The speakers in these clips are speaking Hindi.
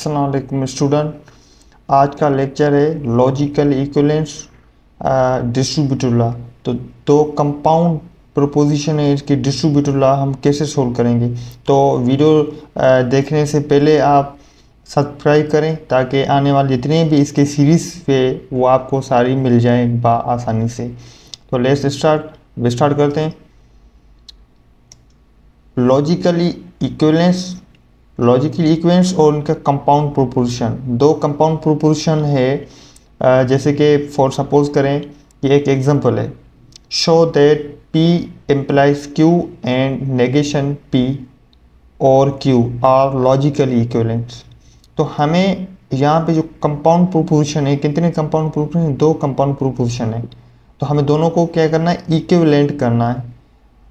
अस्सलाम वालेकुम स्टूडेंट। आज का लेक्चर है लॉजिकल इक्विवेलेंस डिस्ट्रीब्यूटिव लॉ। तो दो कंपाउंड प्रोपोजिशन है, इसकी डिस्ट्रीब्यूटिव लॉ हम कैसे सोल्व करेंगे। तो वीडियो देखने से पहले आप सब्सक्राइब करें ताकि आने वाले जितने भी इसके सीरीज़ पे वो आपको सारी मिल जाए आसानी से। तो लेट्स स्टार्ट करते हैं। लॉजिकली इक्विवेलेंस और उनका कंपाउंड प्रोपोजिशन, दो कंपाउंड प्रोपोजिशन है। जैसे कि फॉर सपोज करें कि एक एग्जांपल है, show that P implies Q and negation P और Q आर लॉजिकली इक्विवेलेंट। तो हमें यहाँ पे जो कंपाउंड प्रोपोजिशन है, कितने कंपाउंड प्रोपोजिशन, दो कंपाउंड प्रोपोजिशन है। तो हमें दोनों को क्या करना है, इक्विवेलेंट करना है।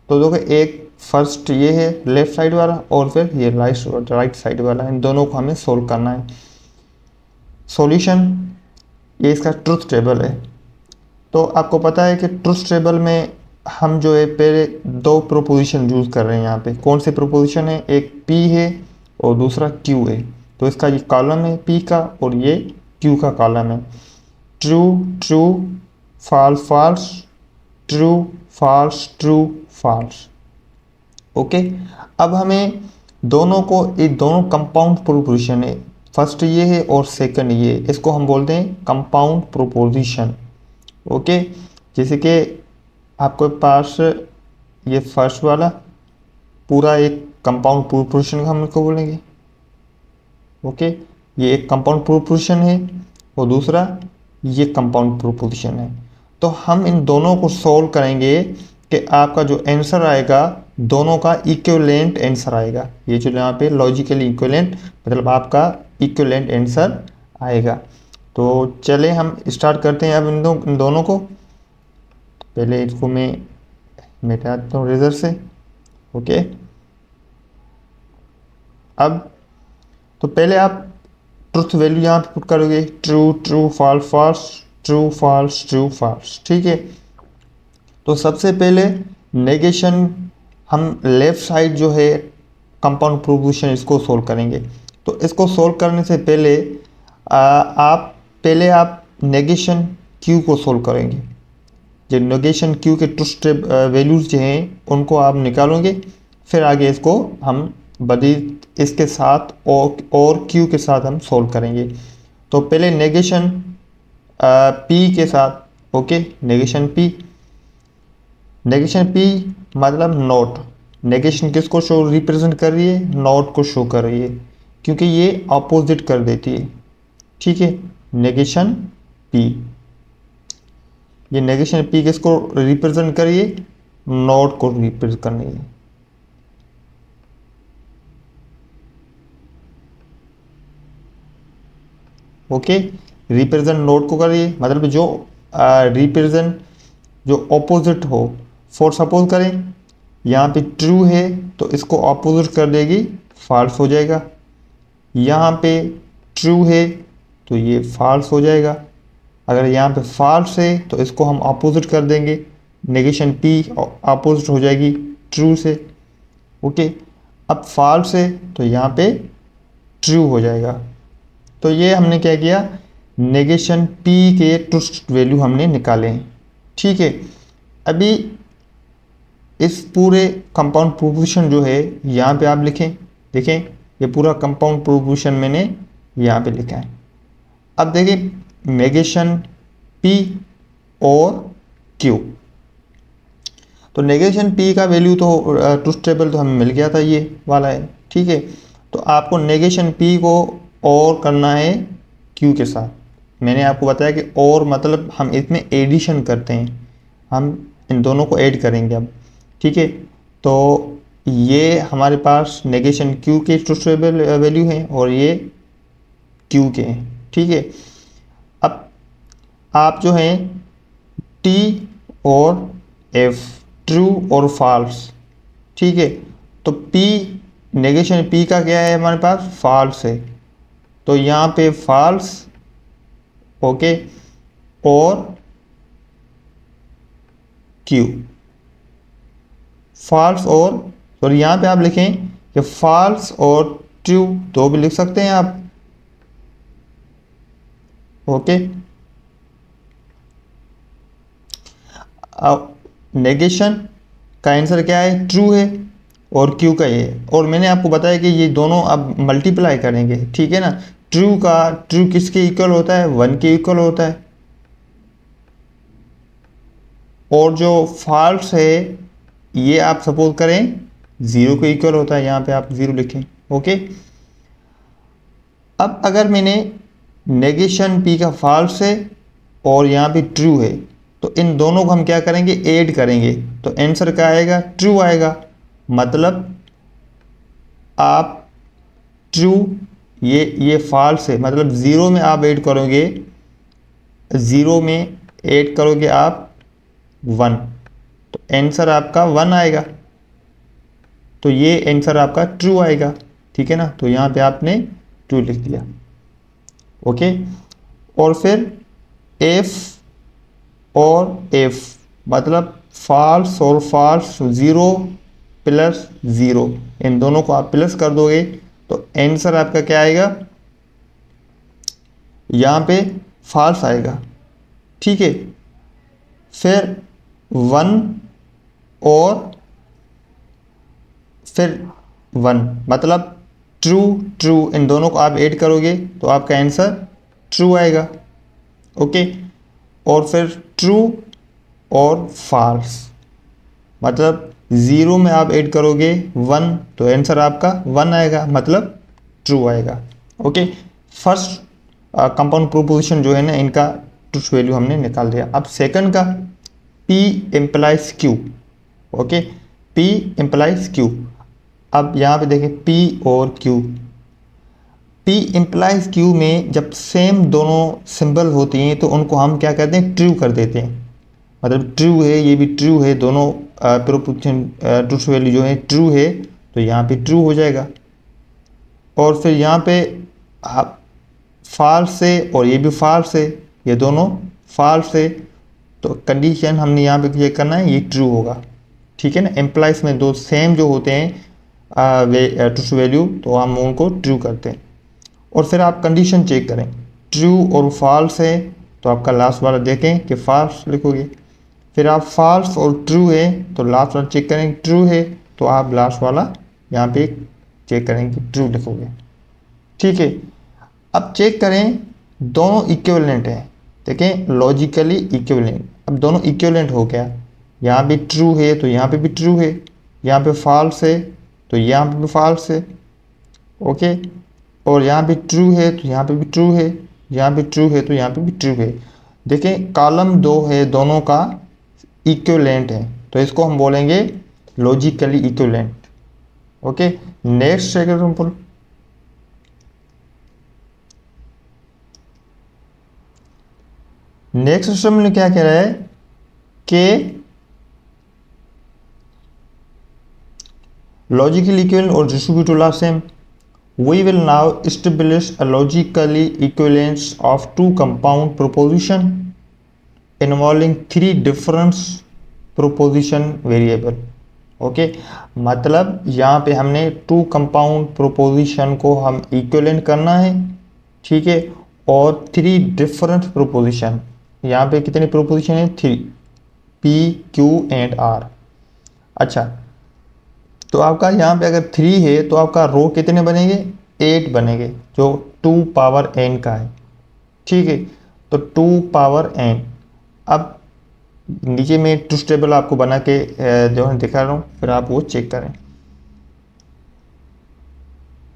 तो देखो एक फर्स्ट ये है लेफ्ट साइड वाला और फिर ये राइट साइड वाला, इन दोनों को हमें सोल्व करना है। सॉल्यूशन, ये इसका ट्रुथ टेबल है। तो आपको पता है कि ट्रुथ टेबल में हम जो है पहले दो प्रोपोजिशन यूज़ कर रहे हैं। यहाँ पे कौन से प्रोपोजिशन है, एक P है और दूसरा Q है। तो इसका ये कॉलम है P का और ये Q का कॉलम है। True true, false false, true false, true false. Okay, अब हमें दोनों को, ये दोनों कंपाउंड प्रोपोजिशन है, फर्स्ट ये है और सेकंड ये, इसको हम बोलते हैं कंपाउंड प्रोपोजिशन। ओके, जैसे कि आपके पास ये फर्स्ट वाला पूरा एक कंपाउंड प्रोपोजिशन हम इसको बोलेंगे। ओके, ये एक कंपाउंड प्रोपोजिशन है और दूसरा ये कंपाउंड प्रोपोजिशन है। तो हम इन दोनों को सॉल्व करेंगे कि आपका जो आंसर आएगा दोनों का इक्विवेलेंट आंसर आएगा। ये जो यहाँ पे लॉजिकली इक्विवेलेंट मतलब आपका इक्विवेलेंट आंसर आएगा। तो चले हम स्टार्ट करते हैं अब इन दोनों को। पहले इसको मैं मिटाता हूँ रेजर से। ओके, अब तो पहले आप ट्रुथ वैल्यू यहाँ पे पुट करोगे, true true false false, true false true false. ठीक है, तो सबसे पहले नेगेशन, हम लेफ्ट साइड जो है कंपाउंड प्रोपोजिशन इसको सोल्व करेंगे। तो इसको सोल्व करने से पहले आप नेगेशन Q को सोल्व करेंगे। जो नेगेशन Q के ट्रुथ वैल्यूज जो हैं उनको आप निकालोगे, फिर आगे इसको हम बड़ी इसके साथ और Q के साथ हम सोल्व करेंगे। तो पहले नेगेशन P के साथ। ओके, नेगेशन P मतलब नॉट। नेगेशन किसको शो रिप्रेजेंट कर रही है, नॉट को शो कर रही है, क्योंकि ये अपोजिट कर देती है। ठीक है, नेगेशन P, ये नेगेशन P किसको रिप्रेजेंट कर रही है, नॉट को रिप्रेजेंट कर रही है। ओके, रिप्रेजेंट नोट को कर रही है, मतलब जो रिप्रेजेंट जो ऑपोजिट हो। फॉर सपोज करें यहाँ पे ट्रू है तो इसको ऑपोजिट कर देगी, फॉल्स हो जाएगा। यहाँ पे ट्रू है तो ये फॉल्स हो जाएगा। अगर यहाँ पे फॉल्स है तो इसको हम ऑपोजिट कर देंगे, नेगेशन P ऑपोजिट हो जाएगी ट्रू से। ओके, अब फॉल्स है तो यहाँ पे ट्रू हो जाएगा। तो ये हमने क्या किया, नेगेशन P के ट्रुथ वैल्यू हमने निकाले हैं। ठीक है, अभी इस पूरे कंपाउंड प्रोपोजिशन जो है यहाँ पे आप लिखें, देखें ये पूरा कंपाउंड प्रोपोजिशन मैंने यहाँ पे लिखा है। अब देखें नेगेशन P और Q। तो नेगेशन P का वैल्यू तो ट्रुथ टेबल तो हमें मिल गया था, ये वाला है। ठीक है, तो आपको नेगेशन P को और करना है Q के साथ। मैंने आपको बताया कि और मतलब हम इसमें एडिशन करते हैं, हम इन दोनों को ऐड करेंगे अब। ठीक है, तो ये हमारे पास नेगेशन Q के ट्रुथ वैल्यू हैं और ये Q के हैं। ठीक है, अब आप जो हैं T और F, ट्रू और फॉल्स। ठीक है, तो P, नेगेशन P का क्या है हमारे पास, फॉल्स है, तो यहाँ पे फॉल्स। ओके, और Q फॉल्स और यहाँ पे आप लिखें कि फॉल्स और ट्रू, दो भी लिख सकते हैं आप। ओके। अब नेगेशन का आंसर क्या है, ट्रू है, और क्यू का ये, और मैंने आपको बताया कि ये दोनों अब मल्टीप्लाई करेंगे, ठीक है ना। ट्रू किसके इक्वल होता है, 1 के इक्वल होता है, और जो फॉल्स है ये आप सपोज करें 0 के इक्वल होता है, यहाँ पे आप 0 लिखें। ओके। अब अगर मैंने नेगेशन p का फॉल्स है और यहाँ पे ट्रू है, तो इन दोनों को हम क्या करेंगे, ऐड करेंगे, तो आंसर क्या आएगा, ट्रू आएगा। मतलब आप ट्रू, ये फॉल्स है, मतलब 0 में आप ऐड करोगे, 0 में ऐड करोगे आप 1, तो आंसर आपका 1 आएगा, तो ये आंसर आपका ट्रू आएगा, ठीक है ना। तो यहाँ पे आपने ट्रू लिख दिया। ओके। और फिर एफ और एफ, मतलब फॉल्स और फॉल्स, 0 प्लस 0, इन दोनों को आप प्लस कर दोगे तो आंसर आपका क्या आएगा, यहाँ पे फॉल्स आएगा, ठीक है। फिर 1 और फिर 1, मतलब ट्रू ट्रू, इन दोनों को आप ऐड करोगे तो आपका आंसर ट्रू आएगा। ओके। और फिर ट्रू और फॉल्स, मतलब 0 में आप ऐड करोगे 1, तो आंसर आपका 1 आएगा, मतलब ट्रू आएगा। ओके। फर्स्ट कंपाउंड प्रोपोजिशन जो है ना, इनका ट्रूथ वैल्यू हमने निकाल दिया। अब सेकंड का, P implies Q। Okay, P implies Q। अब यहाँ पे देखें P और Q, P इम्प्लाइज Q में जब सेम दोनों सिंबल होती हैं तो उनको हम क्या करते हैं, ट्रू कर देते हैं। मतलब ट्रू है, ये भी ट्रू है, दोनों प्रोपोजिशन ट्रूथ वैल्यू जो है ट्रू है, तो यहाँ पे ट्रू हो जाएगा। और फिर यहाँ पे फॉल्स है और ये भी फॉल्स है, ये दोनों फॉल्स है, तो कंडीशन हमने यहाँ पे चेक करना है, ये ट्रू होगा, ठीक है ना। एम्प्लाइज में दो सेम जो होते हैं ट्रूथ वैल्यू, तो हम उनको ट्रू करते हैं। और फिर आप कंडीशन चेक करें, ट्रू और फॉल्स है तो आपका लास्ट वाला देखें कि फॉल्स लिखोगे, फिर आप फॉल्स और ट्रू है तो लास्ट वाला चेक करें ट्रू है, तो आप लास्ट वाला यहाँ पे चेक करें कि ट्रू लिखोगे, ठीक है। अब चेक करें दोनों इक्विवेलेंट हैं, देखें लॉजिकली इक्विवेलेंट, अब दोनों इक्विवेलेंट हो गया, यहाँ भी ट्रू है तो यहाँ पे भी ट्रू है, यहाँ पे फॉल्स है तो यहाँ पे भी फॉल्स है। ओके। और यहाँ पे ट्रू है तो यहाँ पे भी ट्रू है, यहाँ पे ट्रू है तो यहाँ पे भी ट्रू है। देखें कॉलम 2 है, दोनों का इक्विवेलेंट है, तो इसको हम बोलेंगे logically equivalent. Okay. Next example, next system में क्या कह रहा है कि लॉजिकली इक्विवेलेंट और distributive law same. We will now establish a logically equivalence of two compound proposition involving three different proposition variable। Okay, मतलब यहाँ पे हमने टू कंपाउंड प्रोपोजिशन को हम इक्विवेलेंट करना है, ठीक है, और थ्री डिफरेंट प्रोपोजिशन, यहाँ पे कितनी प्रोपोजिशन है, 3, P Q एंड R। अच्छा, तो आपका यहाँ पे अगर 3 है तो आपका रो कितने बनेंगे, 8 बनेंगे, जो 2 पावर n का है, ठीक है। तो 2 पावर n, अब नीचे में ट्रूथ टेबल आपको बना के जो है दिखा रहा हूँ, फिर आप वो चेक करें।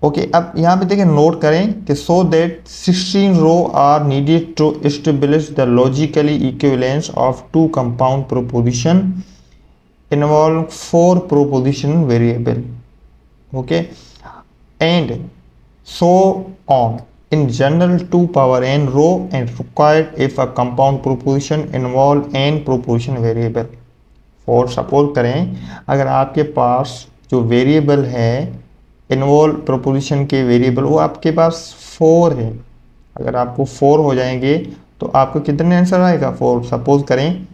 ओके, अब यहाँ पे देखिए नोट करें कि so that 16 row are needed to establish the logically equivalence of two compound proposition involve 4 proposition variable, okay, and so on. In general 2 power n row and required if a compound proposition involve n proposition variable। और सपोज करें अगर आपके पास जो वेरिएबल है इन्वॉल्व प्रोपोजिशन के वेरिएबल वो आपके पास 4 है, अगर आपको 4 हो जाएंगे तो आपको कितने आंसर आएगा, 4। सपोज करें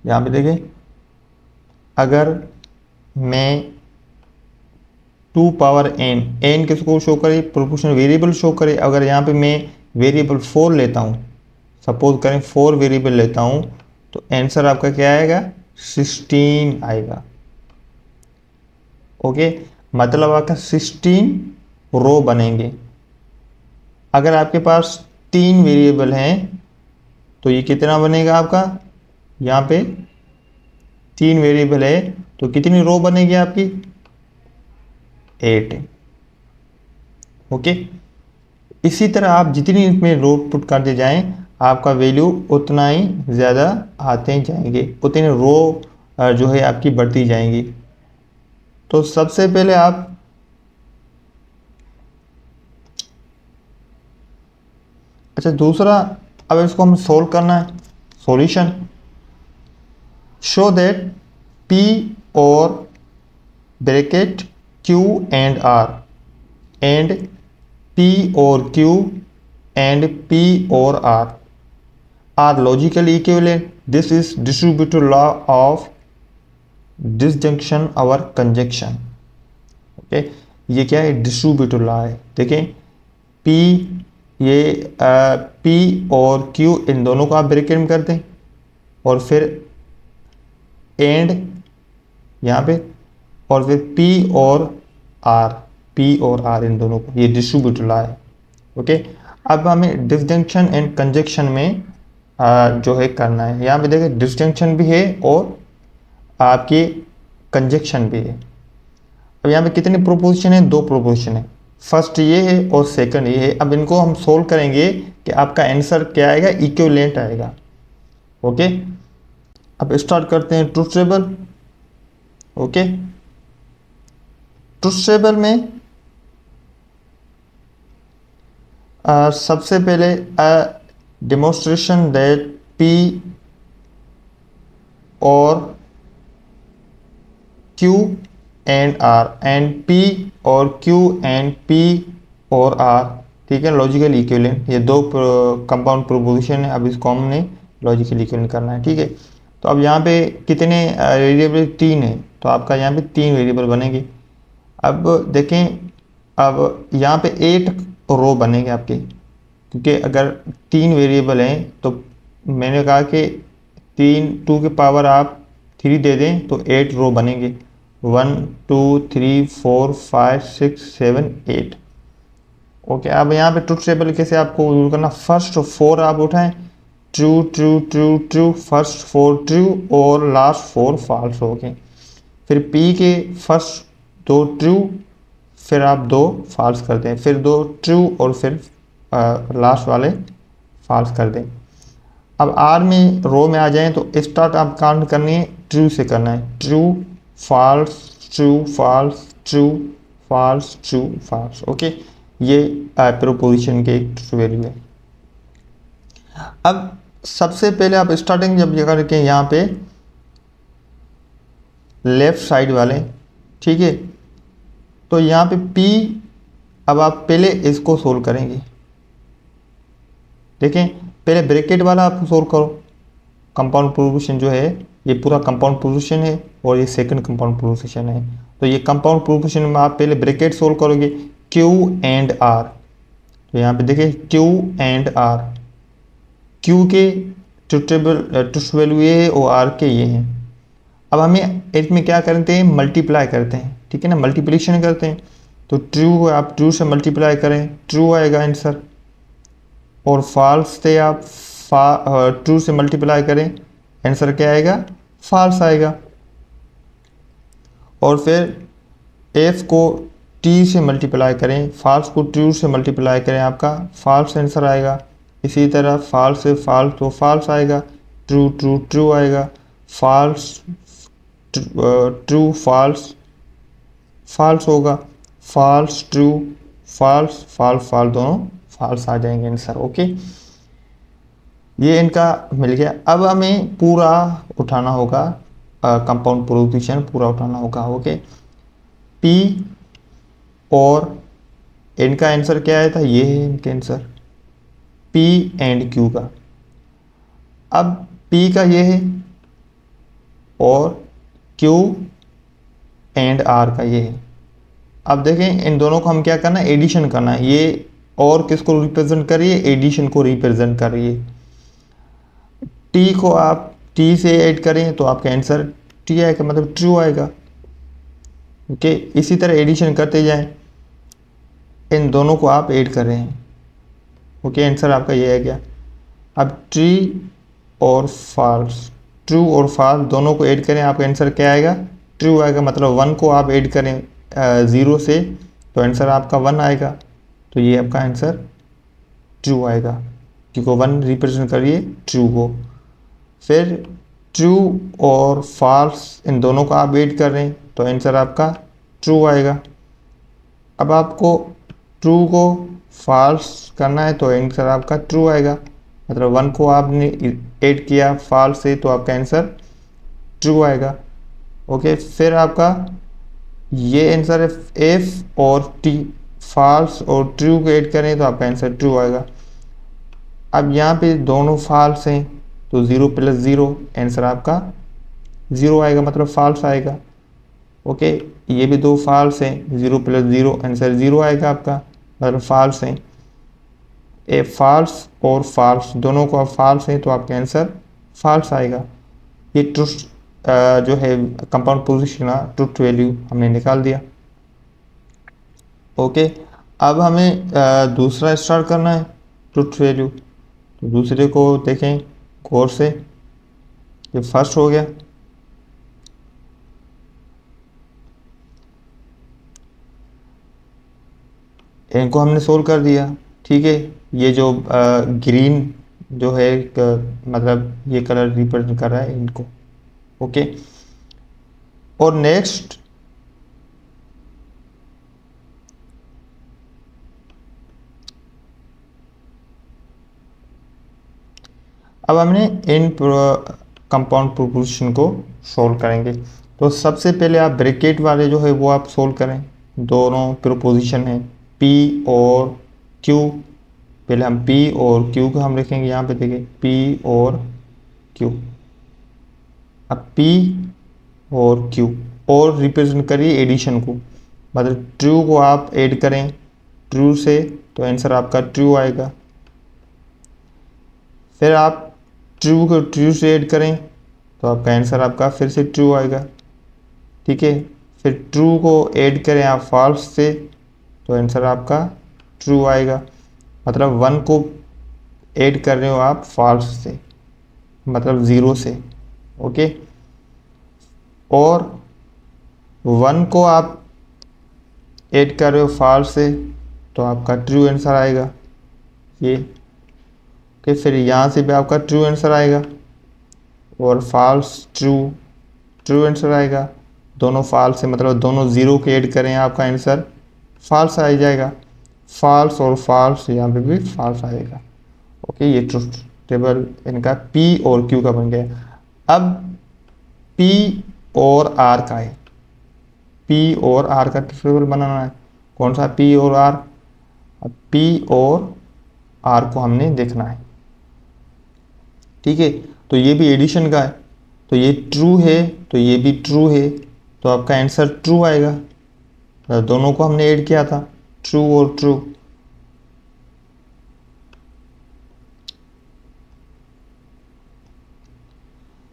यहाँ पे देखें, अगर मैं 2 पावर n, n किसको शो करे, प्रोपोर्शनल वेरिएबल शो करे, अगर यहाँ पे मैं वेरिएबल 4 लेता हूँ, सपोज करें 4 वेरिएबल लेता हूँ, तो आंसर आपका क्या आएगा, 16 आएगा। ओके, मतलब आपका 16 रो बनेंगे। अगर आपके पास 3 वेरिएबल हैं तो ये कितना बनेगा आपका, यहाँ पे 3 वेरिएबल है तो कितनी रो बनेगी आपकी, 8। ओके, इसी तरह आप जितनी इसमें रो पुट करते जाएं आपका वैल्यू उतना ही ज़्यादा आते जाएंगे, उतनी रो जो है आपकी बढ़ती जाएंगी। तो सबसे पहले आप अच्छा दूसरा, अब इसको हम सोल्व करना है। Solution, show that P or bracket Q and R and P or Q and P or R are logically equivalent. This is distributive law of disjunction or conjunction. Okay, ये क्या है, डिस्ट्रीब्यूटिव लॉ है। देखें P, ये P और Q इन दोनों को आप ब्रैकेट में कर दें और फिर एंड यहाँ पे, और फिर P और R इन दोनों को, ये डिस्ट्रीब्यूटिव लॉ है। ओके, अब हमें डिसजंक्शन एंड कंजक्शन में जो है करना है। यहाँ पे देखिए डिस्टिंक्शन भी है और आपकी कंजक्शन भी है। अब यहाँ पे कितनी प्रोपोजिशन है, 2 प्रोपोजिशन है, फर्स्ट ये है और सेकंड ये है। अब इनको हम सोल्व करेंगे कि आपका आंसर क्या आएगा, इक्विवेलेंट आएगा। ओके, अब स्टार्ट करते हैं truth table. Okay, truth table में सबसे पहले demonstration that P or Q and R and P और Q and P और R, ठीक है, लॉजिकल इक्विवेलेंट। ये 2 कंपाउंड प्रोपोजिशन है, अब इसको हमने लॉजिकल इक्विवेलेंट करना है। ठीक है, तो अब यहाँ पे कितने वेरिएबल, 3 है, तो आपका यहाँ पे 3 वेरिएबल बनेंगे। अब देखें, अब यहाँ पे 8 रो बनेंगे आपके, क्योंकि अगर 3 वेरिएबल हैं तो मैंने कहा कि 2 के पावर आप 3 दे दें तो 8 रो बनेंगे, 1 2 3 4 5 6 7 8। ओके, अब यहाँ पे ट्रुथ टेबल कैसे आपको यूज करना, फर्स्ट 4 आप उठाएं, true true true true, first 4 true और लास्ट 4 फॉल्स हो गए। फिर पी के फर्स्ट 2 ट्रू, फिर आप 2 फॉल्स कर दें, फिर 2 ट्रू और फिर लास्ट वाले फॉल्स कर दें। अब आर में रो में आ जाएं तो स्टार्ट आप काउंट करनी है, ट्रू से करना है, true false true false true false true false. Okay, ये प्रोपोजिशन के वैल्यू है। अब सबसे पहले आप स्टार्टिंग जब ये करके यहाँ पे लेफ्ट साइड वाले, ठीक है, तो यहाँ पे P, अब आप पहले इसको सोल्व करेंगे। देखें, पहले ब्रैकेट वाला आप सोल्व करो, कंपाउंड प्रोपोजिशन जो है ये पूरा कंपाउंड प्रोपोजिशन है और ये सेकंड कंपाउंड प्रोपोजिशन है। तो ये कंपाउंड प्रोपोजिशन में आप पहले ब्रैकेट सोल्व करोगे, Q एंड R। तो यहाँ पे देखिए Q एंड R, Q के ट्रुथ वैल्यू ये है और R के ये हैं। अब हमें इसमें क्या करते हैं, मल्टीप्लाई करते हैं, ठीक है ना, मल्टीप्लिकेशन करते हैं। तो ट्रू आप ट्रू से मल्टीप्लाई करें, ट्रू आएगा आंसर, और फॉल्स से आप ट्रू से मल्टीप्लाई करें, आंसर क्या आएगा, फॉल्स आएगा। और फिर एफ को टी से मल्टीप्लाई करें, फॉल्स को ट्रू से मल्टीप्लाई करें, आपका फॉल्स आंसर आएगा। इसी तरह फॉल्स से फॉल्स तो फॉल्स आएगा, ट्रू ट्रू ट्रू आएगा, फॉल्स ट्रू फॉल्स फॉल्स होगा, false true false false false, दोनों फॉल्स आ जाएंगे आंसर। ओके, ये इनका मिल गया। अब हमें पूरा उठाना होगा, कंपाउंड प्रोपोजिशन पूरा उठाना होगा। ओके, P और इनका आंसर क्या आया था, ये है इनका आंसर, P एंड Q का। अब P का ये है और Q एंड R का ये है। अब देखें इन दोनों को हम क्या करना है, एडिशन करना है। ये और किसको रिप्रेजेंट कर रही है, एडिशन को रिप्रेजेंट कर रही है। टी को आप टी से ऐड करें तो आपका आंसर टी आएगा, मतलब ट्रू आएगा। ओके, इसी तरह एडिशन करते जाएं, इन दोनों को आप ऐड कर रहे हैं। ओके, आंसर आपका ये है क्या। अब ट्री और फॉल्स, ट्रू और फॉल्स दोनों को ऐड करें, आपका आंसर क्या आएगा, ट्रू आएगा। मतलब 1 को आप ऐड करें 0 से तो आंसर आपका 1 आएगा, तो ये आपका आंसर ट्रू आएगा, क्योंकि 1 रिप्रेजेंट करिए ट्रू को। फिर ट्रू और फॉल्स इन दोनों को आप ऐड कर रहे हैं तो आंसर आपका ट्रू आएगा। अब आपको ट्रू को फॉल्स करना है तो आंसर आपका ट्रू आएगा, मतलब 1 को आपने ऐड किया फॉल्स से तो आपका आंसर ट्रू आएगा। ओके, फिर आपका ये आंसर है एफ और टी, फॉल्स और ट्रू को ऐड करें तो आपका आंसर ट्रू आएगा। अब यहाँ पे दोनों फॉल्स हैं तो 0 + 0 आंसर आपका 0 आएगा, मतलब फॉल्स आएगा। ओके, ये भी दो फॉल्स हैं, 0 + 0 आंसर 0 आएगा आपका, मतलब फॉल्स हैं। ए फॉल्स और फॉल्स दोनों को आप फॉल्स हैं तो आपका आंसर फॉल्स आएगा। ये ट्रुथ जो है कंपाउंड पोजीशन का ट्रुथ वैल्यू हमने निकाल दिया। ओके, अब हमें दूसरा स्टार्ट करना है ट्रुथ वैल्यू, तो दूसरे को देखें गौर से। ये फर्स्ट हो गया, इनको हमने सोल्व कर दिया। ठीक है, ये जो ग्रीन जो है मतलब ये कलर रिप्रेजेंट कर रहा है इनको। ओके, और नेक्स्ट अब हमने इन कंपाउंड प्रोपोजिशन को सोल्व करेंगे। तो सबसे पहले आप ब्रैकेट वाले जो है वो आप सोल्व करें, दोनों प्रोपोजिशन हैं P और Q। पहले हम P और Q को हम लिखेंगे, यहाँ पे देखिए P और Q। अब P और Q और रिप्रेजेंट करिए एडिशन को, मतलब ट्रू को आप ऐड करें ट्रू से तो आंसर आपका ट्रू आएगा। फिर आप ट्रू को ट्रू से ऐड करें तो आपका आंसर आपका फिर से ट्रू आएगा। ठीक है, फिर ट्रू को ऐड करें आप फॉल्स से तो आंसर आपका ट्रू आएगा, मतलब 1 को ऐड कर रहे हो आप फॉल्स से, मतलब 0 से। ओके, और 1 को आप ऐड कर रहे हो फॉल्स से तो आपका ट्रू आंसर आएगा ये। ओके, फिर यहाँ से भी आपका ट्रू आंसर आएगा और फॉल्स ट्रू, ट्रू आंसर आएगा। दोनों फॉल्स से मतलब दोनों 0 के ऐड करें आपका आंसर फॉल्स आ जाएगा, फॉल्स और फॉल्स यहाँ पे भी फॉल्स आएगा। ओके, ये ट्रुथ टेबल इनका P और Q का बन गया। अब P और R का है, P और R का ट्रुथ टेबल बनाना है। कौन सा P और R, अब P और R को हमने देखना है। ठीक है, तो ये भी एडिशन का है, तो ये ट्रू है तो ये भी ट्रू है, तो आपका आंसर ट्रू आएगा। तो दोनों को हमने ऐड किया था, ट्रू और ट्रू।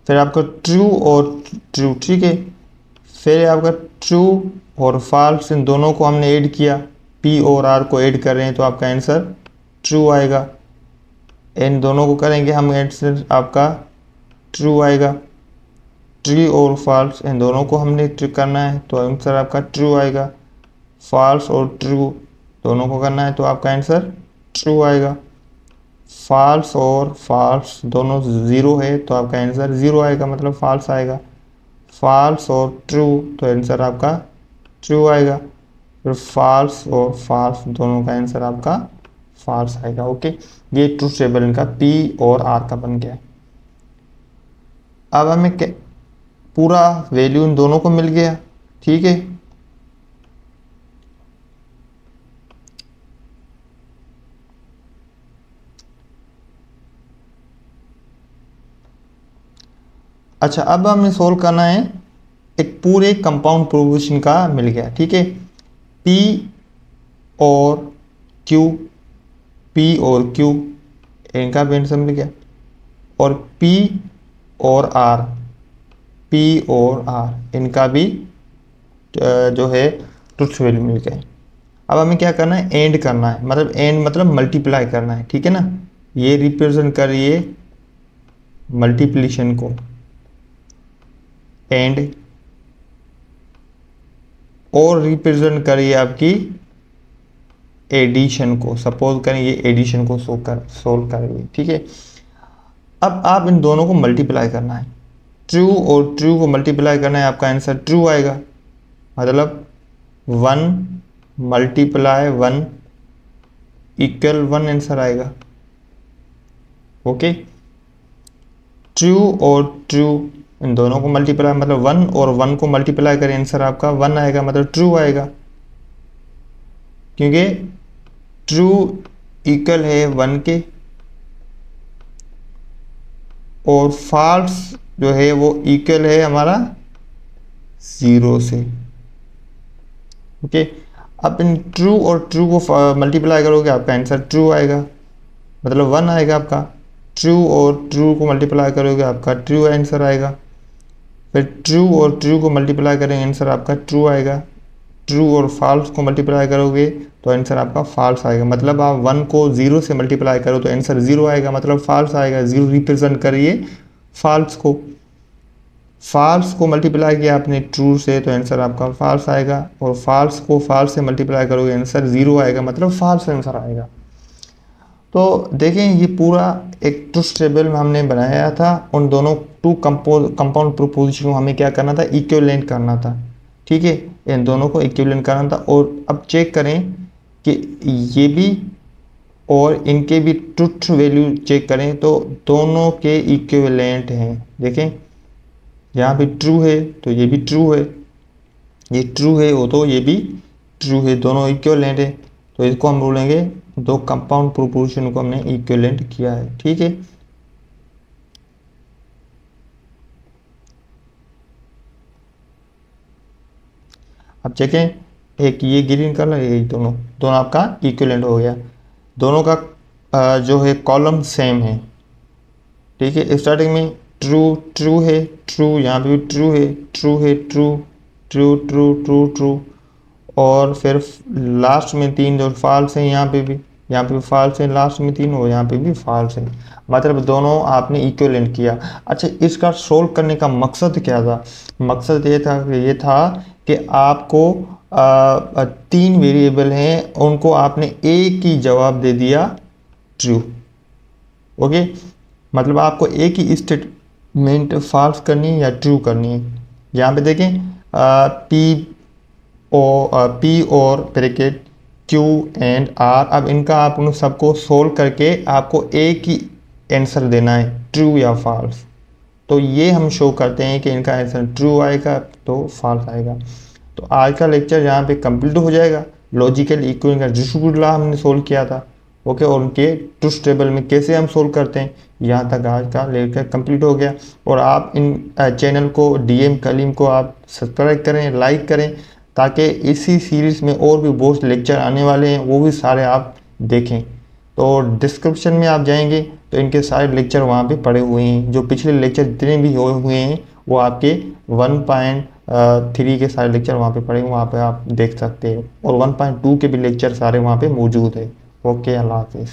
फिर आपका ट्रू और ट्रू, ठीक है। फिर आपका ट्रू और फॉल्स इन दोनों को हमने ऐड किया, P और R को ऐड कर रहे हैं तो आपका आंसर ट्रू आएगा। इन दोनों को करेंगे हम, आंसर आपका ट्रू आएगा। ट्रू और फॉल्स इन दोनों को हमने करना है तो आंसर आपका ट्रू आएगा। फॉल्स और ट्रू दोनों को करना है तो आपका आंसर ट्रू आएगा। फॉल्स और फॉल्स दोनों 0 है तो आपका आंसर 0 आएगा, मतलब फॉल्स आएगा। फॉल्स और ट्रू तो आंसर आपका ट्रू आएगा। फिर फॉल्स और फॉल्स दोनों का आंसर आपका फॉल्स आएगा। ओके, ये ट्रुथ टेबल इनका P और R का बन गया। अब हमें पूरा वैल्यू इन दोनों को मिल गया। ठीक है, अच्छा अब हमें सोल्व करना है एक पूरे कंपाउंड प्रोपोजिशन का मिल गया। ठीक है, P और Q P और Q इनका भी आंसर मिल गया, और P और R, P और R इनका भी जो है ट्रुथ वैल्यू मिल गए। अब हमें क्या करना है, एंड करना है, मतलब एंड मतलब मल्टीप्लाई करना है, ठीक है ना। ये रिप्रेजेंट करिए मल्टीप्लिकेशन को, एंड, और रिप्रेजेंट करिए आपकी एडिशन को। सपोज करें ये एडिशन को सोल्व करिए, ठीक है। अब आप इन दोनों को मल्टीप्लाई करना है, ट्रू और ट्रू को मल्टीप्लाई करना है, आपका आंसर ट्रू आएगा। मतलब 1 मल्टीप्लाई 1 इक्वल 1 आंसर आएगा। ओके, ट्रू और ट्रू इन दोनों को मल्टीप्लाई, मतलब 1 और 1 को मल्टीप्लाई करें, आंसर आपका 1 आएगा, मतलब ट्रू आएगा, क्योंकि ट्रू इक्वल है 1 के, और फॉल्स जो है वो इक्वल है हमारा 0 से। ओके, अब इन ट्रू और ट्रू को मल्टीप्लाई करोगे, आपका आंसर ट्रू आएगा, मतलब 1 आएगा आपका। ट्रू और ट्रू को मल्टीप्लाई करोगे, आपका ट्रू आंसर आएगा। फिर ट्रू और ट्रू को मल्टीप्लाई करेंगे, आंसर आपका ट्रू आएगा। ट्रू और फॉल्स को मल्टीप्लाई करोगे तो आंसर आपका फॉल्स आएगा। मतलब आप 1 को 0 से मल्टीप्लाई करो तो आंसर 0 आएगा, मतलब फॉल्स आएगा। 0 रिप्रेजेंट करिए फॉल्स को, फॉल्स को मल्टीप्लाई किया आपने ट्रू से तो आंसर आपका फॉल्स आएगा, और फॉल्स को फॉल्स से मल्टीप्लाई करोगे आंसर 0 आएगा, मतलब फॉल्स आंसर आएगा। तो देखें, ये पूरा एक ट्रुथ टेबल में हमने बनाया था। उन दोनों टू कंपाउंड प्रोपोजिशन को हमें क्या करना था, इक्विवेलेंट करना था, ठीक है। इन दोनों को इक्विवेलेंट करना था। और अब चेक करें कि ये भी और इनके भी ट्रुथ वैल्यू चेक करें तो दोनों के इक्विवेलेंट हैं। देखें, यहाँ पे ट्रू है तो ये भी ट्रू है, ये ट्रू है वो तो ये भी ट्रू है, दोनों इक्विवेलेंट है। तो इसको हम बोलेंगे दो कंपाउंड प्रोपोजिशन को हमने इक्विवेलेंट किया है, ठीक है। अब चेकें, एक ये ग्रीन कलर, ये दोनों दोनों आपका इक्विवेलेंट हो गया। दोनों का जो है कॉलम सेम है, ठीक है। स्टार्टिंग में ट्रू ट्रू है, ट्रू, यहाँ पे भी ट्रू है, ट्रू है, true true true true true, और फिर लास्ट में 3 जो फॉल्स हैं, यहाँ पे भी फॉल्स है, लास्ट में 3 और यहाँ पे भी फॉल्स है। मतलब दोनों आपने इक्विवेलेंट किया। अच्छा, इसका सोल्व करने का मकसद क्या था? मकसद ये था कि आपको 3 वेरिएबल हैं, उनको आपने एक ही जवाब दे दिया, ट्रू। ओके, मतलब आपको एक ही स्टेटमेंट फॉल्स करनी है या ट्रू करनी है। यहाँ पे देखें, P or bracket Q and are, अब इनका आप उन सबको सोल्व करके आपको एक ही आंसर देना है, ट्रू या फॉल्स। तो ये हम शो करते हैं कि इनका आंसर ट्रू आएगा तो फॉल्स आएगा। तो आज का लेक्चर यहाँ पे कंप्लीट हो जाएगा। लॉजिकल इक्विवेलेंट का डिस्ट्रीब्यूटिव लॉ हमने सोल्व किया था, ओके, और उनके ट्रुथ टेबल में कैसे हम सोल्व करते हैं, यहाँ तक आज का लेक्चर कंप्लीट हो गया। और आप इन चैनल को डीएम कलीम को आप सब्सक्राइब करें, लाइक करें, ताकि इसी सीरीज़ में और भी बहुत लेक्चर आने वाले हैं, वो भी सारे आप देखें। तो डिस्क्रिप्शन में आप जाएंगे तो इनके सारे लेक्चर वहाँ पे पड़े हुए हैं। जो पिछले लेक्चर जितने भी हुए हैं वो आपके 1.3 के सारे लेक्चर वहाँ पे पड़े हैं, वहाँ पे आप देख सकते हैं। और 1.2 के भी लेक्चर सारे वहाँ पे मौजूद है। ओके, अल्लाह हाफिज़।